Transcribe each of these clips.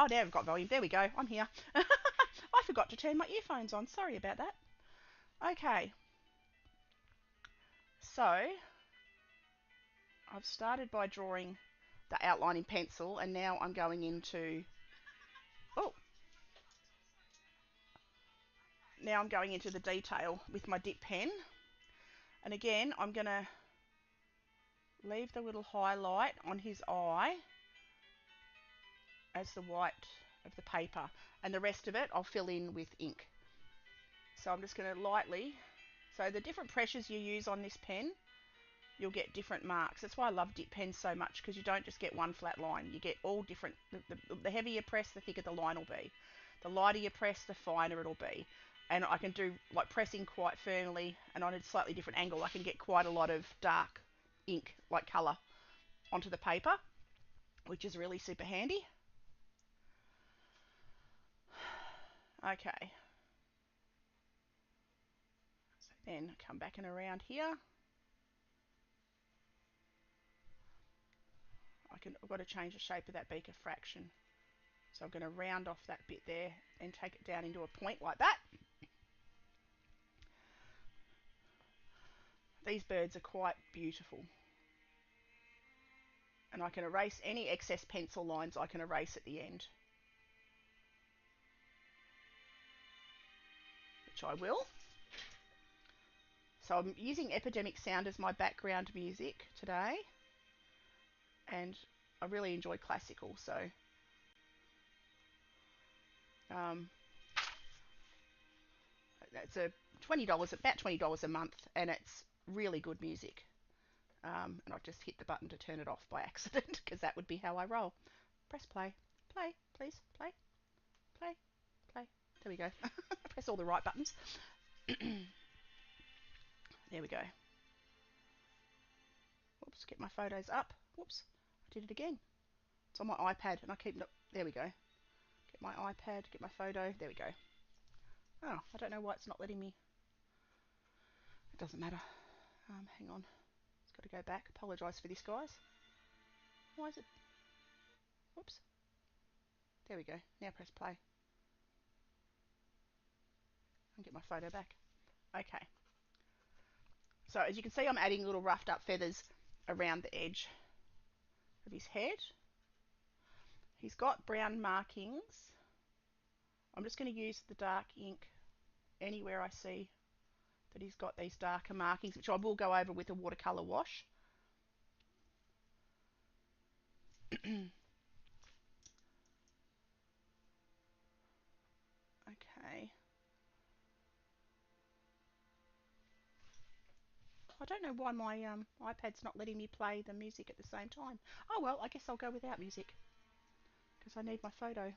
Oh, now I've got volume. There we go. I'm here. I forgot to turn my earphones on. Sorry about that. Okay. So, I've started by drawing the outline in pencil, and now I'm going into... Oh, now I'm going into the detail with my dip pen. And again, I'm going to leave the little highlight on his eye as the white of the paper, and the rest of it I'll fill in with ink. So I'm just going to lightly, so the different pressures you use on this pen, you'll get different marks. That's why I love dip pens so much, because you don't just get one flat line, you get all different. The heavier you press, the thicker the line will be. The lighter you press, the finer it'll be. And I can do like pressing quite firmly and on a slightly different angle, I can get quite a lot of dark ink, like colour, onto the paper, which is really super handy. Okay, so then come back and around here. I've got to change the shape of that beaker fraction. So I'm going to round off that bit there and take it down into a point like that. These birds are quite beautiful. And I can erase any excess pencil lines, I can erase at the end, which I will. So I'm using Epidemic Sound as my background music today, and I really enjoy classical, so it's a $20, about $20 a month, and it's really good music. And I've just hit the button to turn it off by accident, because that would be how I roll. Press play, play, please, play, play, play. There we go. Press all the right buttons. There we go. Whoops, get my photos up. Whoops, I did it again. It's on my iPad, and I keep... There we go. Get my iPad, get my photo. There we go. Oh, I don't know why it's not letting me. It doesn't matter. Hang on. It's got to go back. Apologise for this, guys. Why is it... Whoops. There we go. Now press play. And get my photo back. Okay. So as you can see, I'm adding little roughed up feathers around the edge of his head. He's got brown markings. I'm just going to use the dark ink anywhere I see that he's got these darker markings, which I will go over with a watercolour wash. Okay. I don't know why my iPad's not letting me play the music at the same time. Oh well, I guess I'll go without music, because I need my photo.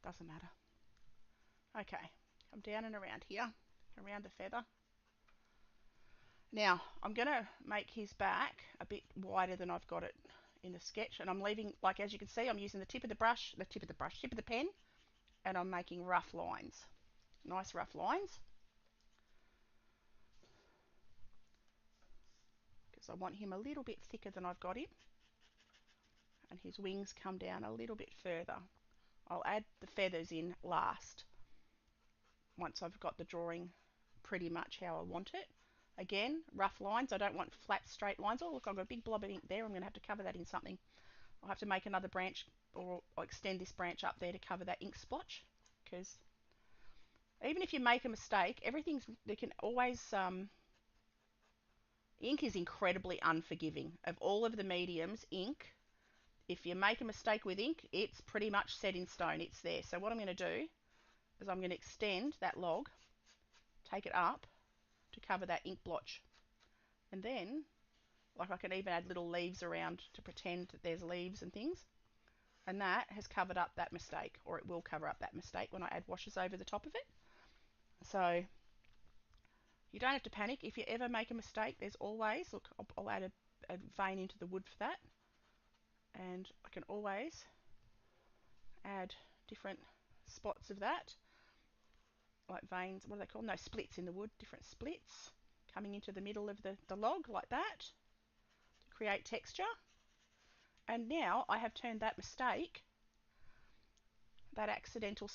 Doesn't matter. Okay, come down and around here, around the feather. Now, I'm going to make his back a bit wider than I've got it in the sketch, and I'm leaving, like as you can see, I'm using the tip of the brush, tip of the pen, and I'm making rough lines. Nice rough lines. Because I want him a little bit thicker than I've got him. And his wings come down a little bit further. I'll add the feathers in last, once I've got the drawing pretty much how I want it. Again, rough lines. I don't want flat straight lines. Oh look, I've got a big blob of ink there. I'm going to have to cover that in something. I'll have to make another branch, or I'll extend this branch up there to cover that ink splotch, because even if you make a mistake, there can always ink is incredibly unforgiving. Of all of the mediums, ink, if you make a mistake with ink, it's pretty much set in stone. It's there. So what I'm going to do is I'm going to extend that log, take it up to cover that ink blotch, and then, like, I can even add little leaves around to pretend that there's leaves and things, and that has covered up that mistake, or it will cover up that mistake when I add washes over the top of it. So you don't have to panic if you ever make a mistake. There's always, look, I'll add a vein into the wood for that, and I can always add different spots of that, like veins, what are they called? No, splits in the wood, different splits coming into the middle of the log like that to create texture. And now I have turned that mistake, that accidental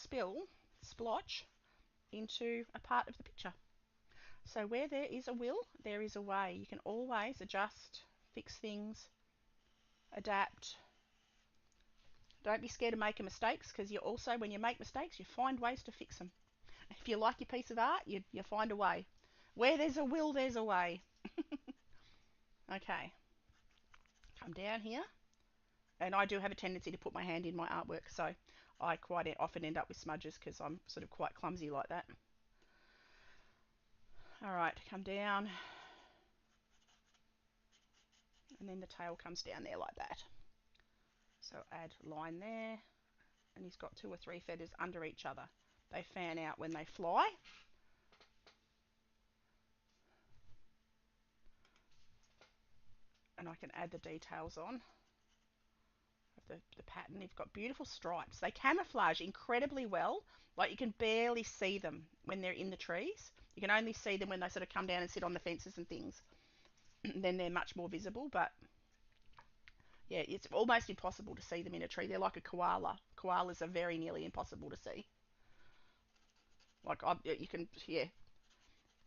splotch, into a part of the picture. So where there is a will, there is a way. You can always adjust, fix things, adapt. Don't be scared of making mistakes, because you also, when you make mistakes, you find ways to fix them. If you like your piece of art, you find a way. Where there's a will, there's a way. Okay, come down here. And I do have a tendency to put my hand in my artwork, so I quite often end up with smudges because I'm sort of quite clumsy like that. Alright, come down. And then the tail comes down there like that. So add line there. And he's got 2 or 3 feathers under each other. They fan out when they fly. And I can add the details on of the pattern. You've got beautiful stripes. They camouflage incredibly well. Like, you can barely see them when they're in the trees. You can only see them when they sort of come down and sit on the fences and things. Then they're much more visible, but yeah, it's almost impossible to see them in a tree. They're like a koala. Koalas are very nearly impossible to see. Like, you can, yeah,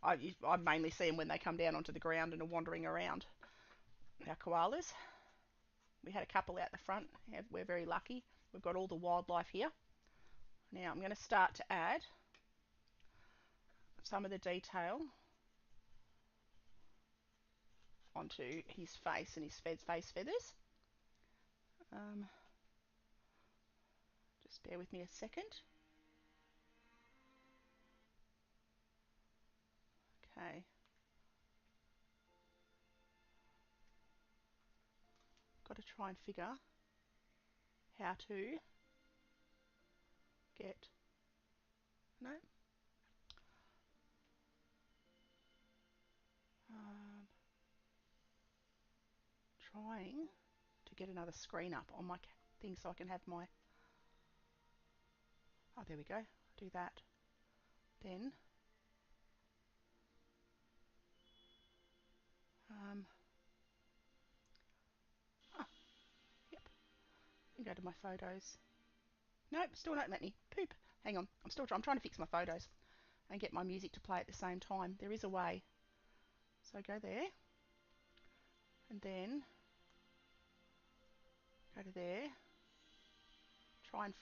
I mainly see them when they come down onto the ground and are wandering around. Our koalas. We had a couple out the front. We're very lucky. We've got all the wildlife here. Now I'm going to start to add some of the detail onto his face and his face feathers. Just bear with me a second. Okay. Got to try and figure how to get, no, trying to get another screen up on my thing so I can have my, oh, there we go, do that. Then oh, yep, and go to my photos. Nope, still don't let me. Poop. Hang on, I'm trying to fix my photos and get my music to play at the same time. There is a way. So go there, and then go to there. I'm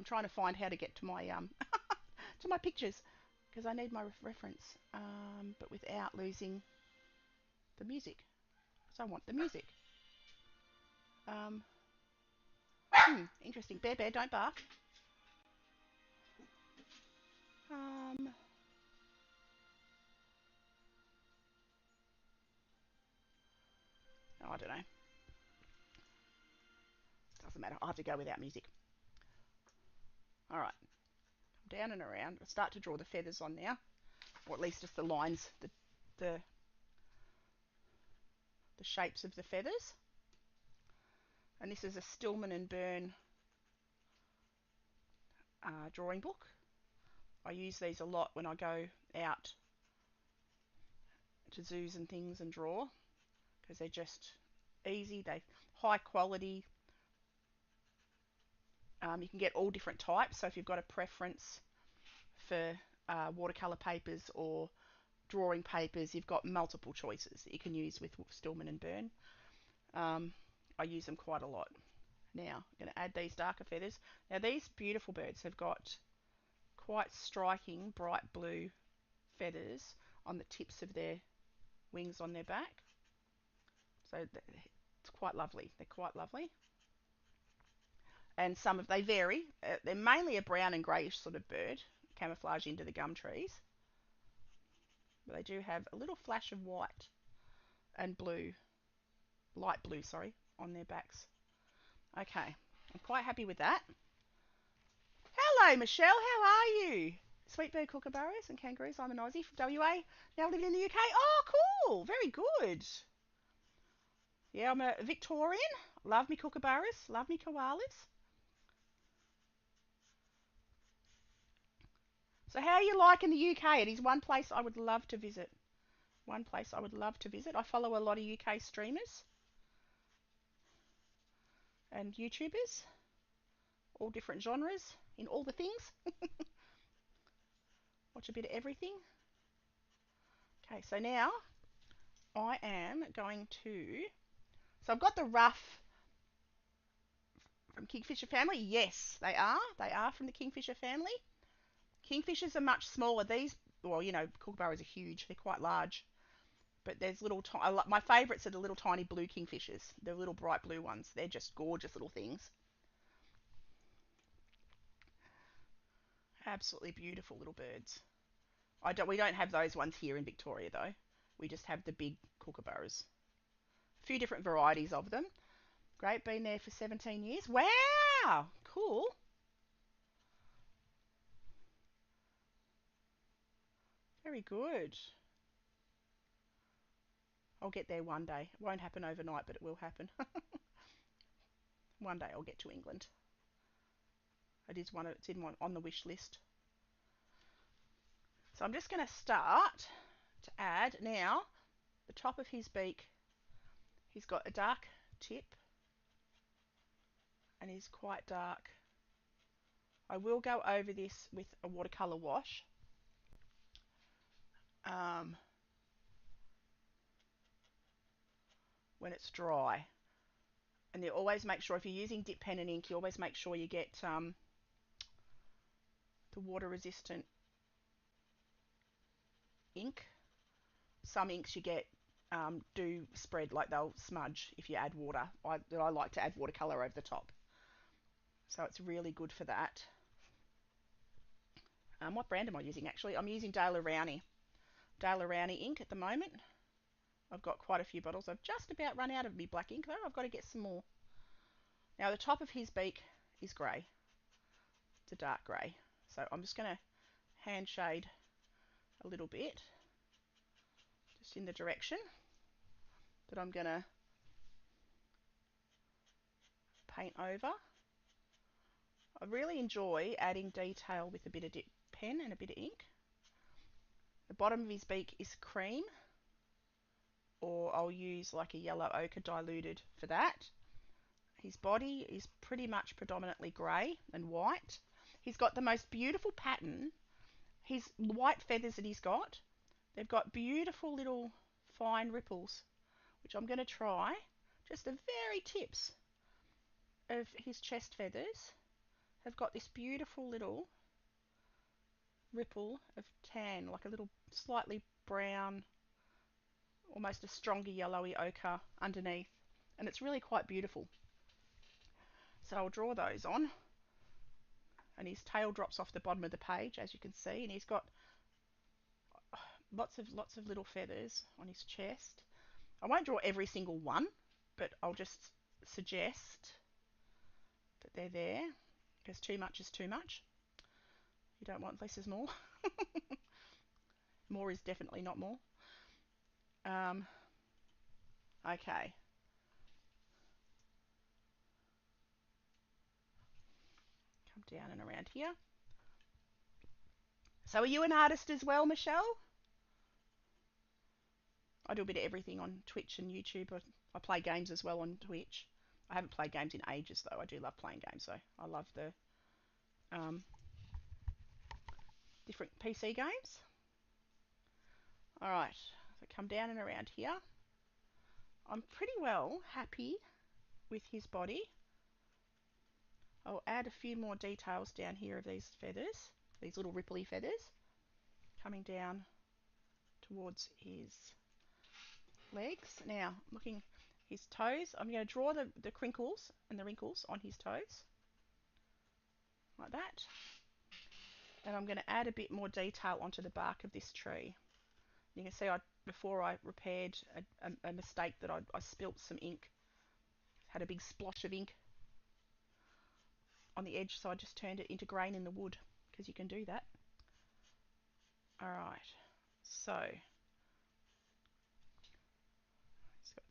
trying to find how to get to my to my pictures, because I need my reference, but without losing the music. So I want the music. Interesting. Bear, bear, don't bark. Oh, I don't know. Doesn't matter. I'll have to go without music. All right. Down and around. I'll start to draw the feathers on now, or at least just the lines, the shapes of the feathers. And this is a Stillman and Burn drawing book. I use these a lot when I go out to zoos and things and draw, because they're just easy. They're high quality. You can get all different types. So if you've got a preference for watercolor papers or drawing papers, you've got multiple choices that you can use with Stillman and Burn. I use them quite a lot. Now I'm going to add these darker feathers. Now these beautiful birds have got quite striking bright blue feathers on the tips of their wings on their back. So it's quite lovely. They're quite lovely. And they vary. They're mainly a brown and greyish sort of bird, camouflage into the gum trees. But they do have a little flash of white and blue, light blue, sorry, on their backs. Okay, I'm quite happy with that. Hello, Michelle. How are you? Sweetbird kookaburras and kangaroos. I'm an Aussie from WA, now living in the UK. Oh, cool. Very good. Yeah, I'm a Victorian. Love me kookaburras. Love me koalas. So how are you liking the UK? It is one place I would love to visit. One place I would love to visit. I follow a lot of UK streamers. and YouTubers, all different genres in all the things. Watch a bit of everything. Okay, so now I am going to. So I've got the rough from Kingfisher family. Yes, they are. They are from the Kingfisher family. Kingfishers are much smaller. These, well, kookaburras are huge. They're quite large. But there's little, my favourites are the little tiny blue kingfishers. The little bright blue ones. They're just gorgeous little things. Absolutely beautiful little birds. We don't have those ones here in Victoria though. We just have the big kookaburras. A few different varieties of them. Great, been there for 17 years. Wow, cool. Very good. I'll get there one day. It won't happen overnight, but it will happen. One day I'll get to England. It's in one on the wish list. So I'm just going to start to add now the top of his beak. He's got a dark tip and he's quite dark. I will go over this with a watercolour wash. Um, when it's dry. And you always make sure, if you're using dip pen and ink, you always make sure you get the water resistant ink. Some inks you get do spread, like they'll smudge if you add water. I like to add watercolour over the top. So it's really good for that. What brand am I using actually? I'm using Dale Rowney ink at the moment. I've got quite a few bottles. I've just about run out of my black ink though. I've got to get some more. Now the top of his beak is grey. It's a dark grey. So I'm just going to hand shade a little bit, just in the direction that I'm going to paint over. I really enjoy adding detail with a bit of dip pen and a bit of ink. The bottom of his beak is cream, or I'll use like a yellow ochre diluted for that. His body is pretty much predominantly grey and white. He's got the most beautiful pattern. His white feathers that he's got, they've got beautiful little fine ripples, which I'm going to try. Just the very tips of his chest feathers have got this beautiful little ripple of tan, like a little slightly brown, almost a stronger yellowy ochre underneath, and it's really quite beautiful. So I'll draw those on, and his tail drops off the bottom of the page, as you can see, and he's got lots of little feathers on his chest. I won't draw every single one, but I'll just suggest that they're there, because too much is too much. You don't want less is more. More is definitely not more. Okay. Come down and around here. So are you an artist as well, Michelle? I do a bit of everything on Twitch and YouTube. I play games as well on Twitch. I haven't played games in ages though. I do love playing games though. I love the um, different PC games. Alright, so come down and around here. I'm pretty well happy with his body. I'll add a few more details down here of these feathers, these little ripply feathers, coming down towards his legs. Now, looking his toes, I'm going to draw the crinkles and the wrinkles on his toes, like that. And I'm going to add a bit more detail onto the bark of this tree. You can see before I repaired a mistake that I spilt some ink. Had a big splosh of ink on the edge, so I just turned it into grain in the wood, because you can do that. Alright, so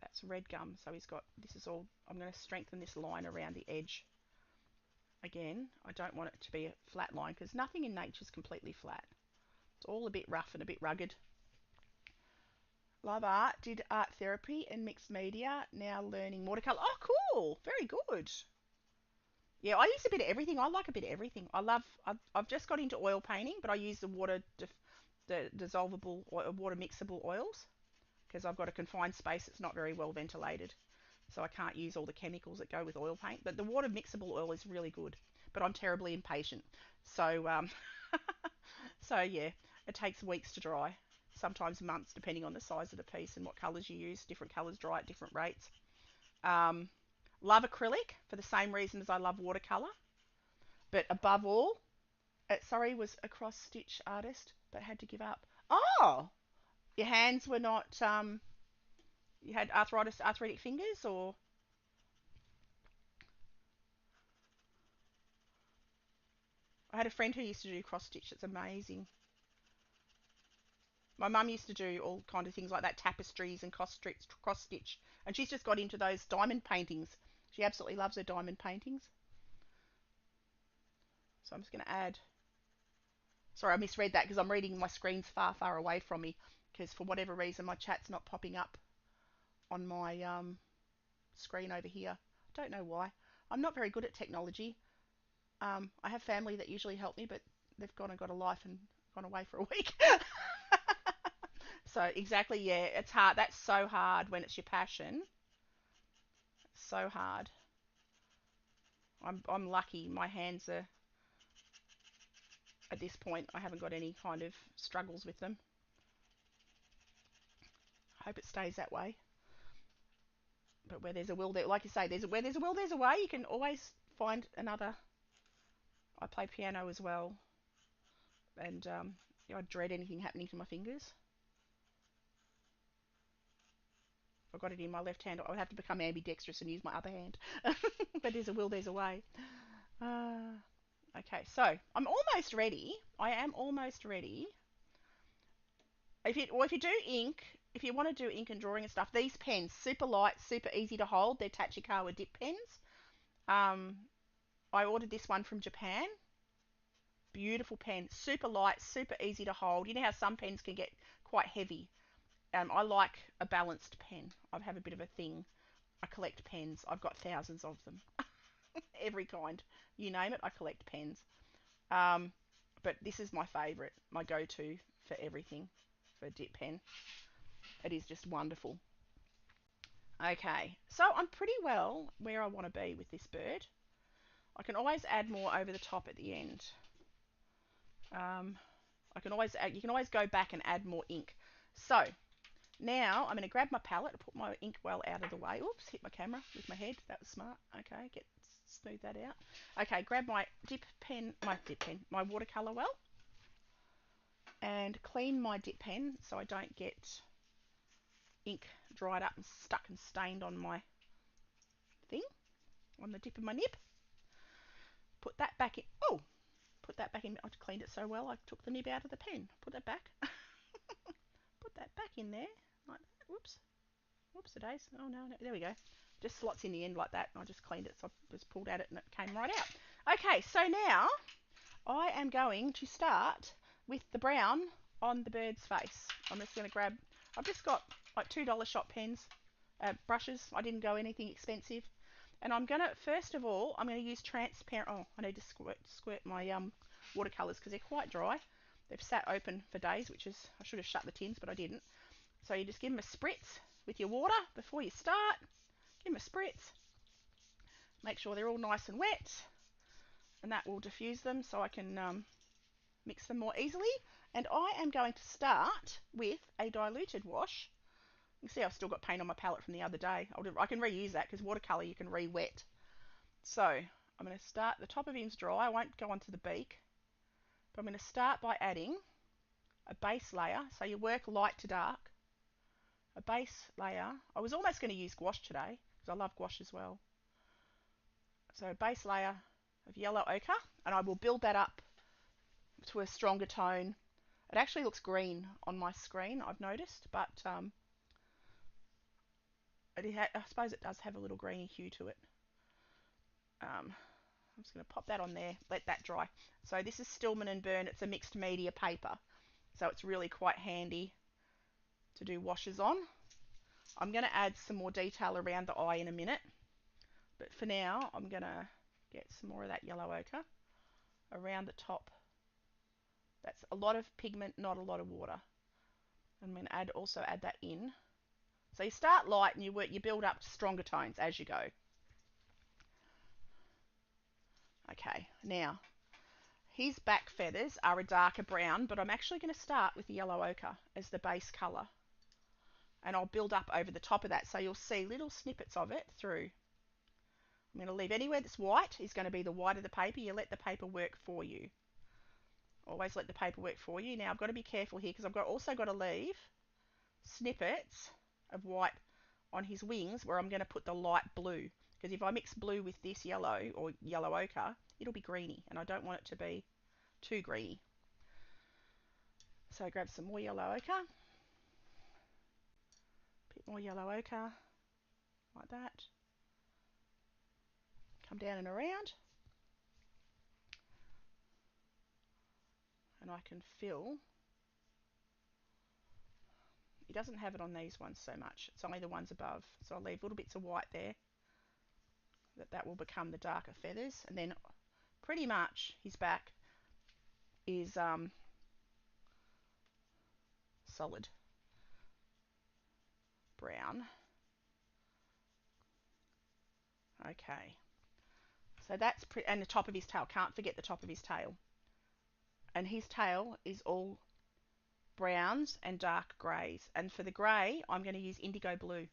that's red gum, so this is all, I'm going to strengthen this line around the edge. Again, I don't want it to be a flat line, because nothing in nature is completely flat. It's all a bit rough and a bit rugged. Love art. Did art therapy and mixed media. Now learning watercolor. Oh, cool. Very good. Yeah, I use a bit of everything. I like a bit of everything. I've just got into oil painting, but I use the dissolvable water mixable oils because I've got a confined space that's not very well ventilated. So I can't use all the chemicals that go with oil paint. But the water mixable oil is really good. But I'm terribly impatient. So so yeah, it takes weeks to dry. Sometimes months depending on the size of the piece and what colours you use. Different colours dry at different rates. Um, love acrylic for the same reason as I love watercolour. But above all, sorry, was a cross stitch artist, but had to give up. Oh, your hands were not. You had arthritic fingers, or I had a friend who used to do cross stitch. It's amazing. My mum used to do all kind of things like that, tapestries and cross stitch, and she's just got into those diamond paintings. She absolutely loves her diamond paintings. So I'm just going to add. Sorry, I misread that because I'm reading my screen's far, far away from me because for whatever reason my chat's not popping up on my screen over here. I don't know why. I'm not very good at technology. I have family that usually help me, but they've gone and got a life and gone away for a week. So exactly, yeah, it's hard. That's so hard when it's your passion. So hard. I'm lucky. My hands are at this point. I haven't got any kind of struggles with them. I hope it stays that way. But where there's a will, there, like you say, where there's a will, there's a way. You can always find another. I play piano as well, and I dread anything happening to my fingers. If I got it in my left hand, I would have to become ambidextrous and use my other hand. But there's a will, there's a way. Uh, okay, so I'm almost ready. I am almost ready. If you do ink, if you want to do ink and drawing and stuff, these pens, super light, super easy to hold. They're Tachikawa dip pens. Um, I ordered this one from Japan. Beautiful pen, super light, super easy to hold. You know how some pens can get quite heavy. I like a balanced pen. I have a bit of a thing. I collect pens. I've got thousands of them. Every kind. You name it, I collect pens. Um, but this is my favourite, my go-to for everything, for a dip pen. It is just wonderful. Okay, so I'm pretty well where I want to be with this bird. I can always add more over the top at the end. Um, you can always go back and add more ink. So now I'm going to grab my palette and put my ink well out of the way. Oops, hit my camera with my head. That was smart. Okay, smooth that out. Okay, grab my my watercolor well, and clean my dip pen so I don't get ink dried up and stuck and stained on my thing, on the tip of my nib. Put that back in. Oh, put that back in. I cleaned it so well I took the nib out of the pen. Put that back. Put that back in there like that. Whoops. Whoops a days. Oh no, no, there we go. Just slots in the end like that. And I just cleaned it, so I just pulled at it and it came right out. Okay, so now I am going to start with the brown on the bird's face. I'm just going to grab. I've just got like $2 shop pens, brushes. I didn't go anything expensive. And I'm gonna first of all I'm gonna use transparent. Oh, I need to squirt my watercolors because they're quite dry. They've sat open for days, which is I should have shut the tins, but I didn't. So you just give them a spritz with your water before you start. Give them a spritz. Make sure they're all nice and wet, and that will diffuse them so I can mix them more easily. And I am going to start with a diluted wash. You can see I've still got paint on my palette from the other day. I can reuse that because watercolour you can re-wet. So I'm going to start, the top of him's dry. I won't go onto the beak. But I'm going to start by adding a base layer. So you work light to dark. A base layer. I was almost going to use gouache today because I love gouache as well. So a base layer of yellow ochre, and I will build that up to a stronger tone. It actually looks green on my screen, I've noticed, but I suppose it does have a little greeny hue to it. I'm just going to pop that on there, let that dry. So this is Stillman and Burn. It's a mixed media paper, so it's really quite handy to do washes on. I'm going to add some more detail around the eye in a minute, but for now I'm going to get some more of that yellow ochre around the top. That's a lot of pigment, not a lot of water. I'm going to also add that in. So you start light and you build up to stronger tones as you go. Okay, now his back feathers are a darker brown, but I'm actually going to start with the yellow ochre as the base colour. And I'll build up over the top of that, so you'll see little snippets of it through. I'm going to leave anywhere that's white is going to be the white of the paper. You let the paper work for you. Always let the paper work for you. Now I've got to be careful here because I've also got to leave snippets of white on his wings where I'm going to put the light blue, because if I mix blue with this yellow or yellow ochre, it'll be greeny, and I don't want it to be too greeny. So grab some more yellow ochre, bit more yellow ochre, like that. Come down and around, and I can fill. He doesn't have it on these ones so much, it's only the ones above, so I'll leave little bits of white there. That will become the darker feathers, and then pretty much his back is solid brown. Okay, so that's and the top of his tail, can't forget the top of his tail, and his tail is all browns and dark greys, and for the grey I'm going to use indigo blue.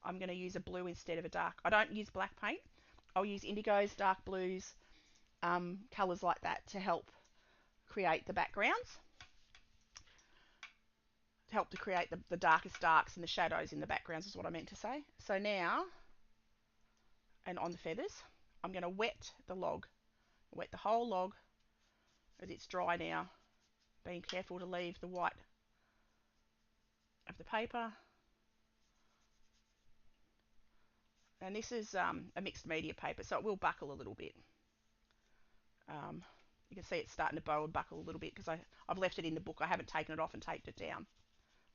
I'm going to use a blue instead of a dark. I don't use black paint, I'll use indigos, dark blues, colours like that to help create the backgrounds, to help to create the darkest darks and the shadows in the backgrounds is what I meant to say. So now, and on the feathers, I'm going to wet the log, wet the whole log as it's dry now, being careful to leave the white of the paper. And this is a mixed media paper, so it will buckle a little bit. You can see it's starting to bow and buckle a little bit because I've left it in the book. I haven't taken it off and taped it down.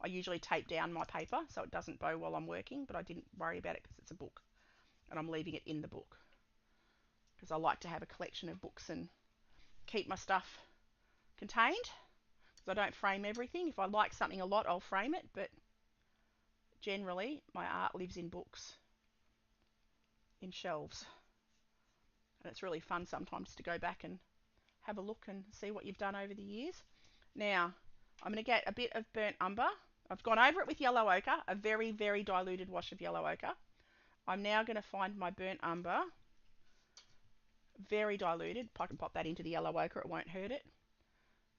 I usually tape down my paper so it doesn't bow while I'm working, but I didn't worry about it because it's a book and I'm leaving it in the book because I like to have a collection of books and keep my stuff contained, because I don't frame everything. If I like something a lot, I'll frame it, but generally my art lives in books, in shelves, and it's really fun sometimes to go back and have a look and see what you've done over the years. Now I'm going to get a bit of burnt umber. I've gone over it with yellow ochre, a very, very diluted wash of yellow ochre. I'm now going to find my burnt umber, very diluted. I can pop that into the yellow ochre, it won't hurt it.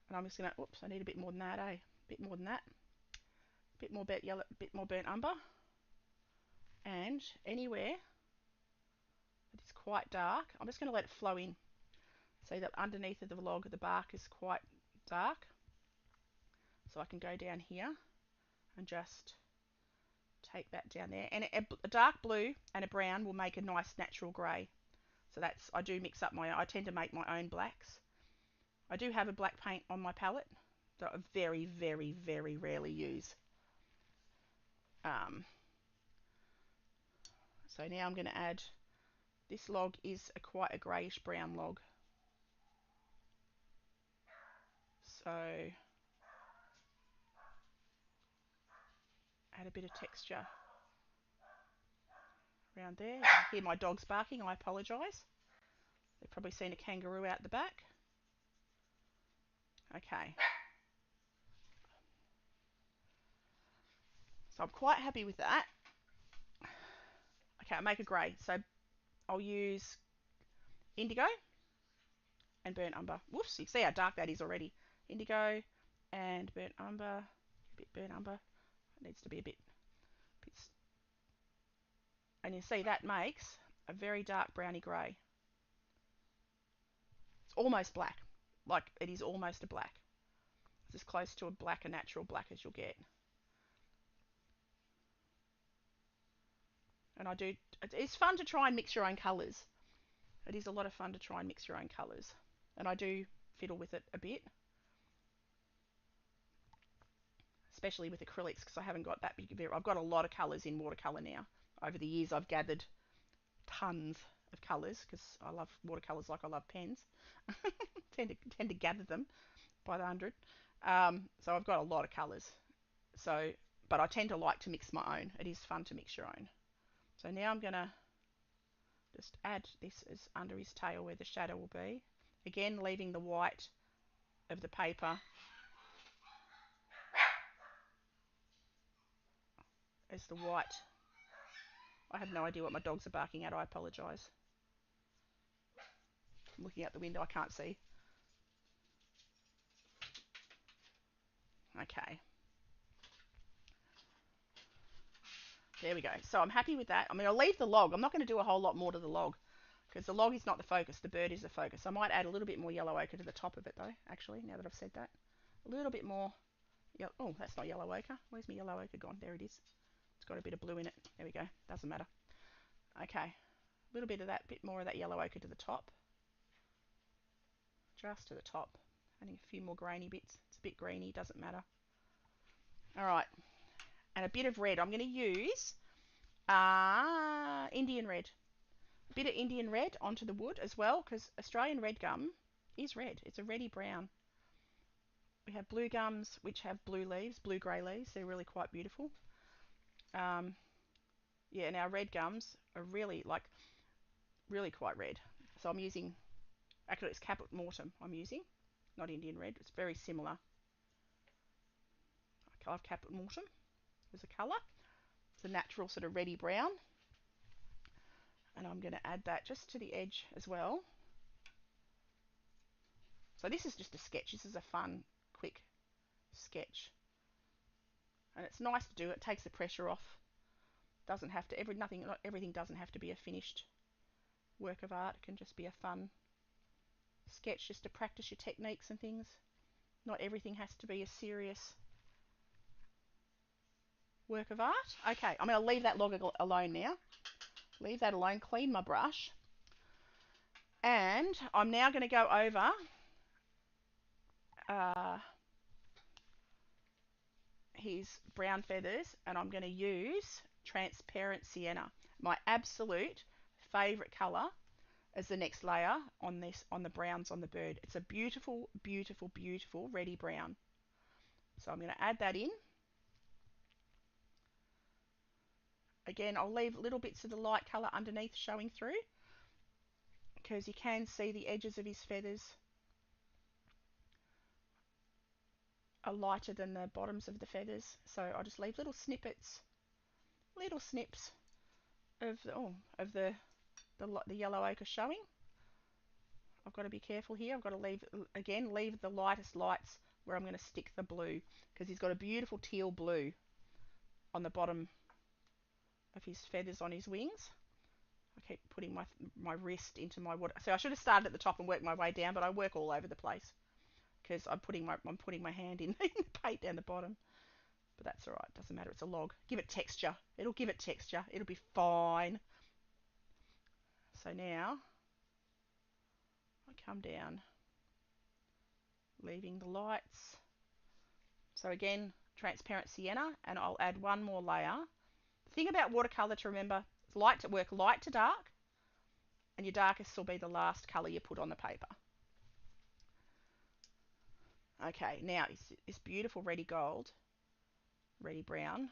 And I'm just going to, oops, I need a bit more than that, eh? A bit more than that. Bit more burnt umber. And anywhere that is quite dark, I'm just going to let it flow in. See that underneath of the log, the bark is quite dark. So I can go down here and just take that down there. And a dark blue and a brown will make a nice natural grey. So that's, I do mix up I tend to make my own blacks. I do have a black paint on my palette that I very, very, very rarely use. So now I'm going to add, this log is quite a greyish brown log. So add a bit of texture around there. You hear my dogs barking, I apologise. They've probably seen a kangaroo out the back. Okay. So I'm quite happy with that. Okay, I'll make a grey. So I'll use indigo and burnt umber. Whoops, you see how dark that is already. Indigo and burnt umber. A bit burnt umber. It needs to be a bit. And you see that makes a very dark browny grey. It's almost black. Like, it is almost a black. It's as close to a black, a natural black as you'll get. And it's fun to try and mix your own colours. It is a lot of fun to try and mix your own colours. And I do fiddle with it a bit. especially with acrylics, because I haven't got that big. I've got a lot of colours in watercolour now. Over the years, I've gathered tons of colours because I love watercolours like I love pens. tend to gather them by the hundred. So I've got a lot of colours. So, but I tend to like to mix my own. It is fun to mix your own. So now I'm gonna just add this as under his tail where the shadow will be. Again, leaving the white of the paper as the white. I have no idea what my dogs are barking at. I apologise. I'm looking out the window. I can't see. Okay. There we go. So I'm happy with that. I mean, I'll leave the log. I'm not going to do a whole lot more to the log because the log is not the focus. The bird is the focus. I might add a little bit more yellow ochre to the top of it though, actually, now that I've said that. A little bit more. Oh, that's not yellow ochre. Where's my yellow ochre gone? There it is. It's got a bit of blue in it. There we go. Doesn't matter. Okay. A little bit of that, bit more of that yellow ochre to the top. Just to the top. Adding a few more grainy bits. It's a bit greeny, doesn't matter. Alright. And a bit of red. I'm going to use Indian red. A bit of Indian red onto the wood as well, because Australian red gum is red. It's a reddy brown. We have blue gums which have blue leaves, blue grey leaves. They're really quite beautiful. Yeah, and our red gums are really quite red. So I'm using, actually it's Caput Mortem I'm using, not Indian red. It's very similar. I love Caput Mortem as a colour. It's a natural sort of reddy brown. And I'm going to add that just to the edge as well. So this is just a sketch. This is a fun, quick sketch. And it's nice to do. It takes the pressure off. Doesn't have to, not everything doesn't have to be a finished work of art. It can just be a fun sketch just to practice your techniques and things. Not everything has to be a serious work of art. Okay, I'm going to leave that log alone now. Leave that alone, clean my brush. And I'm now going to go over his brown feathers, and I'm going to use transparent sienna, my absolute favourite colour, as the next layer on the browns on the bird. It's a beautiful, beautiful, beautiful reddy brown. So I'm going to add that in. Again, I'll leave little bits of the light colour underneath showing through, because you can see the edges of his feathers are lighter than the bottoms of the feathers. So I'll just leave little snippets, little snips of the yellow ochre showing. I've got to be careful here. I've got to leave the lightest lights where I'm going to stick the blue, because he's got a beautiful teal blue on the bottom of his feathers on his wings. I keep putting my wrist into my water. So I should have started at the top and worked my way down, but I work all over the place because I'm putting my hand in the paint down the bottom. But that's all right. Doesn't matter. It's a log. Give it texture. It'll give it texture. It'll be fine. So now I come down, leaving the lights. So again, transparent sienna, and I'll add one more layer. The thing about watercolour to remember, it's work light to dark, and your darkest will be the last colour you put on the paper. Okay, now this beautiful reddy gold, reddy brown,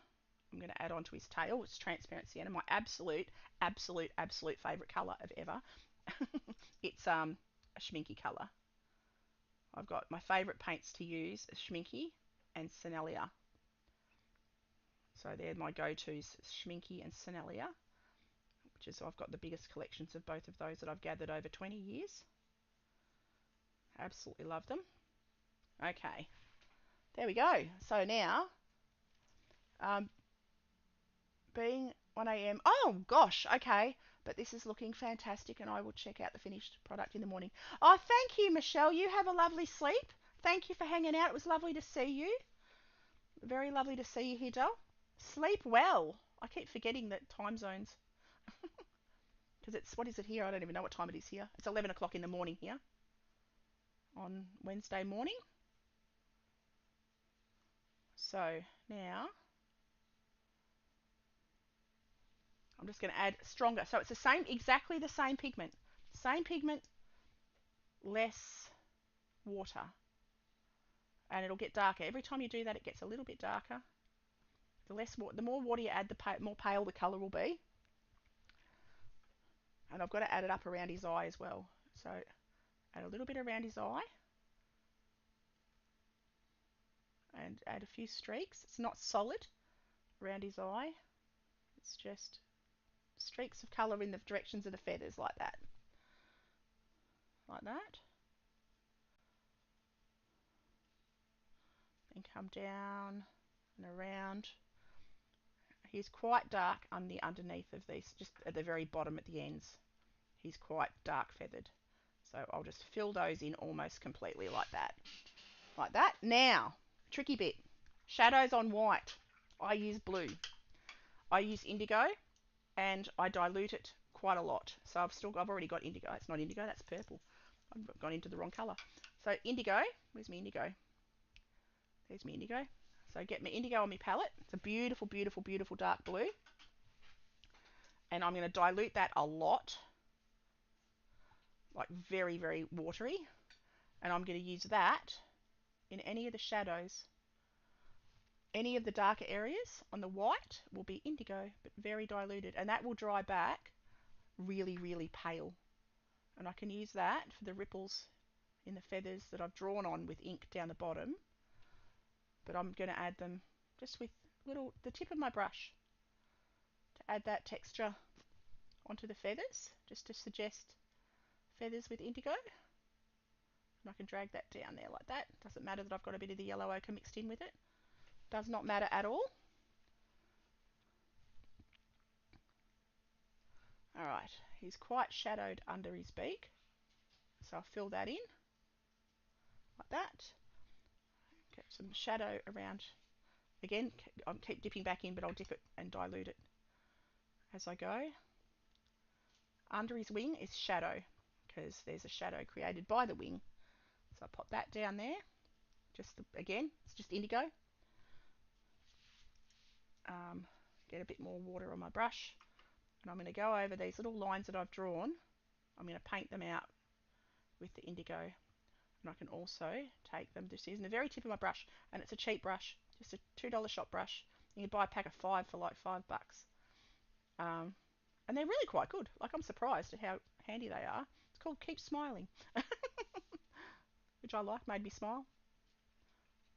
I'm going to add onto his tail. It's transparent sienna, my absolute, absolute, absolute favourite colour of ever. It's a schminky colour. I've got my favourite paints to use, Schminky and Sennelier. So they're my go-tos, Schminky and Sennelier, which is, I've got the biggest collections of both of those that I've gathered over 20 years. Absolutely love them. Okay, there we go. So now, being 1 a.m. Oh gosh, okay. But this is looking fantastic, and I will check out the finished product in the morning. Oh, thank you, Michelle. You have a lovely sleep. Thank you for hanging out. It was lovely to see you. Very lovely to see you here, doll. Sleep well. I keep forgetting that time zones. Because what is it here? I don't even know what time it is here. It's 11 o'clock in the morning here on Wednesday morning. So now I'm just going to add stronger. So it's the same, exactly the same pigment. Same pigment, less water. And it'll get darker. Every time you do that, it gets a little bit darker. The more water you add, the more pale the colour will be. And I've got to add it up around his eye as well. So add a little bit around his eye. And add a few streaks. It's not solid around his eye. It's just streaks of colour in the directions of the feathers, like that. Like that. And come down and around. He's quite dark on the underneath of these, just at the very bottom at the ends. He's quite dark feathered. So I'll just fill those in almost completely like that. Like that. Now, tricky bit. Shadows on white. I use blue. I use indigo and I dilute it quite a lot. So I've already got indigo. It's not indigo, that's purple. I've gone into the wrong colour. So indigo, where's my indigo? There's my indigo. So get my indigo on my palette. It's a beautiful, beautiful, beautiful dark blue. And I'm going to dilute that a lot. Like very, very watery. And I'm going to use that in any of the shadows. Any of the darker areas on the white will be indigo, but very diluted. And that will dry back really, really pale. And I can use that for the ripples in the feathers that I've drawn on with ink down the bottom. But I'm going to add them just with the tip of my brush to add that texture onto the feathers, just to suggest feathers with indigo. And I can drag that down there like that. Doesn't matter that I've got a bit of the yellow ochre mixed in with it. Does not matter at all. Alright, he's quite shadowed under his beak. So I'll fill that in like that. Get some shadow around. Again, I'll keep dipping back in, but I'll dip it and dilute it as I go. Under his wing is shadow, because there's a shadow created by the wing. So I'll pop that down there. Again, it's just indigo. Get a bit more water on my brush. And I'm going to go over these little lines that I've drawn. I'm going to paint them out with the indigo. And I can also take them, just using the very tip of my brush, and it's a cheap brush, just a $2 shop brush. You can buy a pack of 5 for like $5. And they're really quite good. Like, I'm surprised at how handy they are. It's called Keep Smiling, which I like, made me smile,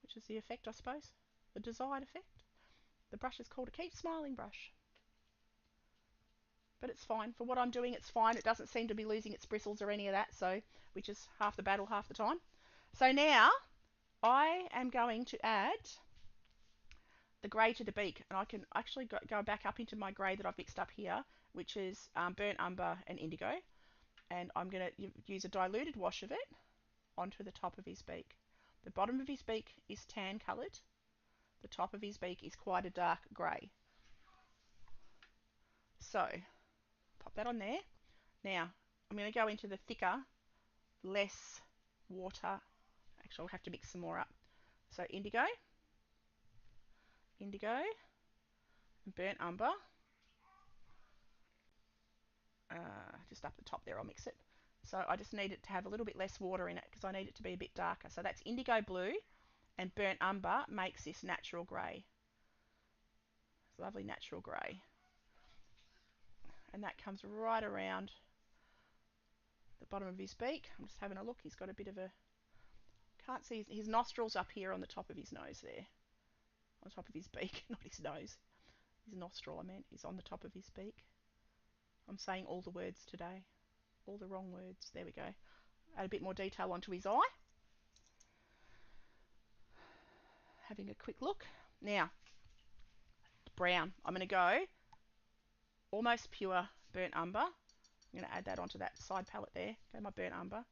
which is the effect, I suppose, the desired effect. The brush is called a Keep Smiling brush. But it's fine. For what I'm doing, it's fine. It doesn't seem to be losing its bristles or any of that, so which is half the battle half the time. So now I am going to add the grey to the beak, and I can actually go back up into my grey that I've mixed up here, which is burnt umber and indigo, and I'm going to use a diluted wash of it onto the top of his beak. The bottom of his beak is tan coloured. The top of his beak is quite a dark grey. So pop that on there. Now I'm going to go into the thicker, less water. Actually, I'll have to mix some more up. So indigo, indigo, and burnt umber. Just up the top there, I'll mix it. So I just need it to have a little bit less water in it because I need it to be a bit darker. So that's indigo blue, and burnt umber makes this natural grey. It's lovely natural grey. And that comes right around the bottom of his beak. I'm just having a look. He's got a bit of a... Can't see his nostrils up here on the top of his nose there. On top of his beak, not his nose. His nostril, I meant, is on the top of his beak. I'm saying all the words today. All the wrong words. There we go. Add a bit more detail onto his eye. Having a quick look. Now, brown. I'm going to go almost pure burnt umber. I'm going to add that onto that side palette there. Go my burnt umber.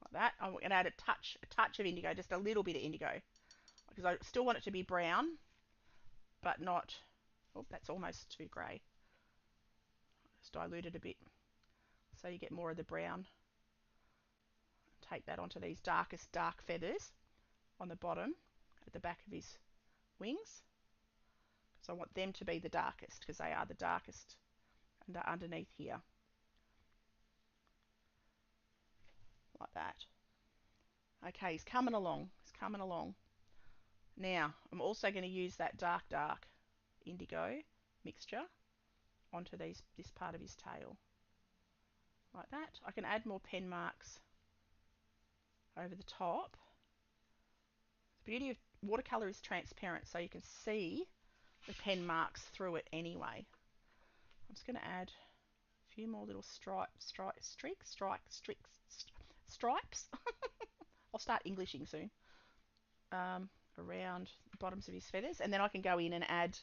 Like that. I'm going to add a touch of indigo, just a little bit of indigo. Because I still want it to be brown, but not... Oh, that's almost too grey. Just dilute it a bit so you get more of the brown. Take that onto these darkest dark feathers on the bottom at the back of his wings, because I want them to be the darkest, because they are the darkest and they're underneath here, like that. Okay, he's coming along. He's coming along. Now, I'm also going to use that dark indigo mixture onto this part of his tail, like that. I can add more pen marks over the top. The beauty of watercolour is transparent, so you can see the pen marks through it anyway. I'm just going to add a few more little stripes. I'll start Englishing soon. Around the bottoms of his feathers, and then I can go in and add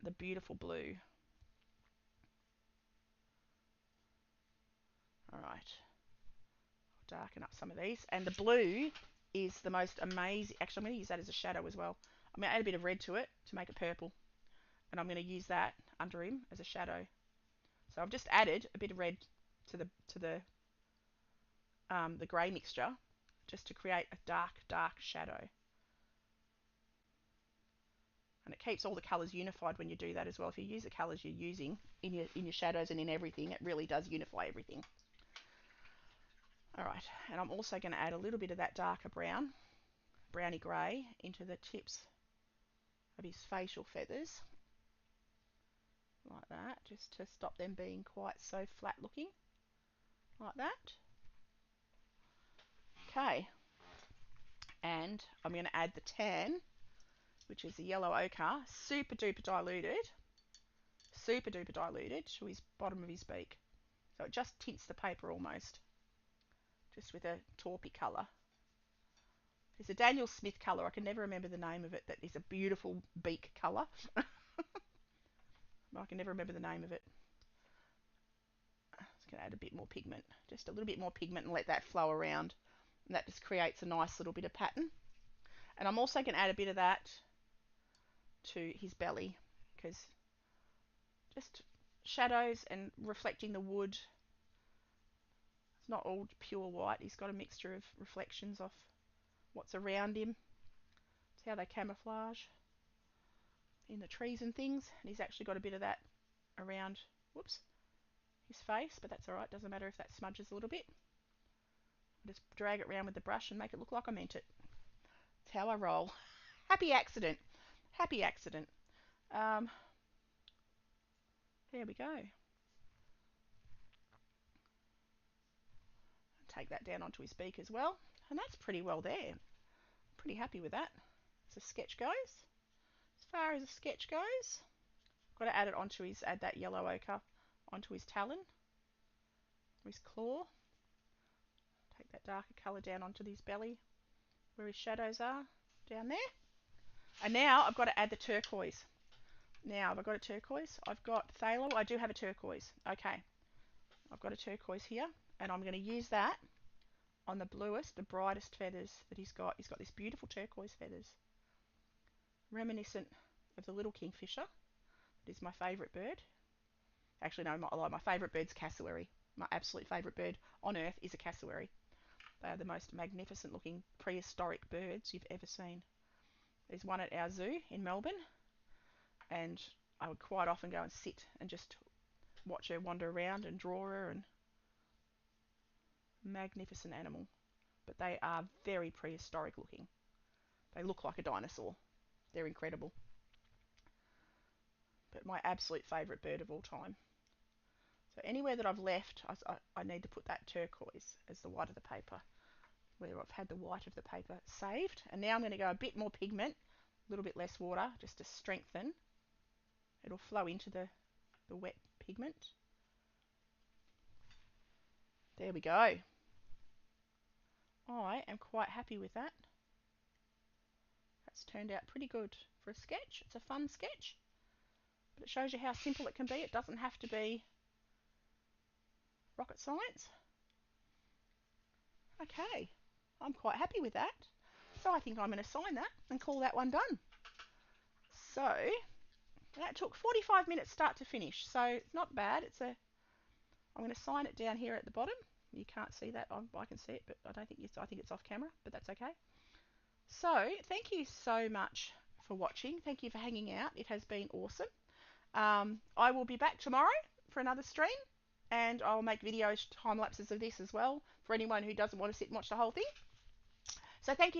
the beautiful blue. Alright, I'll darken up some of these, and the blue is the most amazing. Actually, I'm going to use that as a shadow as well. I'm going to add a bit of red to it to make it purple, and I'm going to use that under him as a shadow. So I've just added a bit of red to the grey mixture, just to create a dark shadow. And it keeps all the colours unified when you do that as well. If you use the colours you're using in your shadows and in everything, it really does unify everything. Alright, and I'm also going to add a little bit of that darker browny grey, into the tips of his facial feathers, like that, just to stop them being quite so flat looking, like that. Okay, and I'm going to add the tan, which is the yellow ochre, super duper diluted to his bottom of his beak. So it just tints the paper almost, just with a taupey colour. It's a Daniel Smith colour, I can never remember the name of it, that is a beautiful beak colour. I can never remember the name of it. Just going to add a bit more pigment, just a little bit more pigment, and let that flow around. And that just creates a nice little bit of pattern. And I'm also going to add a bit of that to his belly, because just shadows and reflecting the wood. It's not all pure white. He's got a mixture of reflections off what's around him. See how they camouflage in the trees and things. And he's actually got a bit of that around, whoops, his face, but that's alright. Doesn't matter if that smudges a little bit. Just drag it around with the brush and make it look like I meant it. That's how I roll. Happy accident. Happy accident. There we go. Take that down onto his beak as well. And that's pretty well there. Pretty happy with that. As a sketch goes. As far as a sketch goes. Got to add it onto his, add that yellow ochre onto his talon. Or his claw. Take that darker colour down onto his belly, where his shadows are, down there. And now I've got to add the turquoise. Now, have I got a turquoise? I've got phthalo. I do have a turquoise. Okay. I've got a turquoise here, and I'm going to use that on the bluest, the brightest feathers that he's got. He's got this beautiful turquoise feathers, reminiscent of the little kingfisher. It is my favourite bird. Actually, no, my favourite bird's cassowary. My absolute favourite bird on earth is a cassowary. They are the most magnificent looking prehistoric birds you've ever seen. There's one at our zoo in Melbourne, and I would quite often go and sit and just watch her wander around and draw her, and magnificent animal. But they are very prehistoric looking. They look like a dinosaur. They're incredible. But my absolute favourite bird of all time. So anywhere that I've left, I need to put that turquoise as the white of the paper, where I've had the white of the paper saved. And now I'm going to go a bit more pigment, a little bit less water, just to strengthen. It'll flow into the wet pigment. There we go. I am quite happy with that. That's turned out pretty good for a sketch. It's a fun sketch, but it shows you how simple it can be. It doesn't have to be rocket science. Okay, I'm quite happy with that. So I think I'm going to sign that and call that one done. So that took 45 minutes start to finish. So it's not bad. I'm going to sign it down here at the bottom. You can't see that. I can see it, but I don't think I think it's off camera, but that's okay. So thank you so much for watching. Thank you for hanging out. It has been awesome. I will be back tomorrow for another stream, and I'll make videos, time lapses of this as well, for anyone who doesn't want to sit and watch the whole thing. So thank you.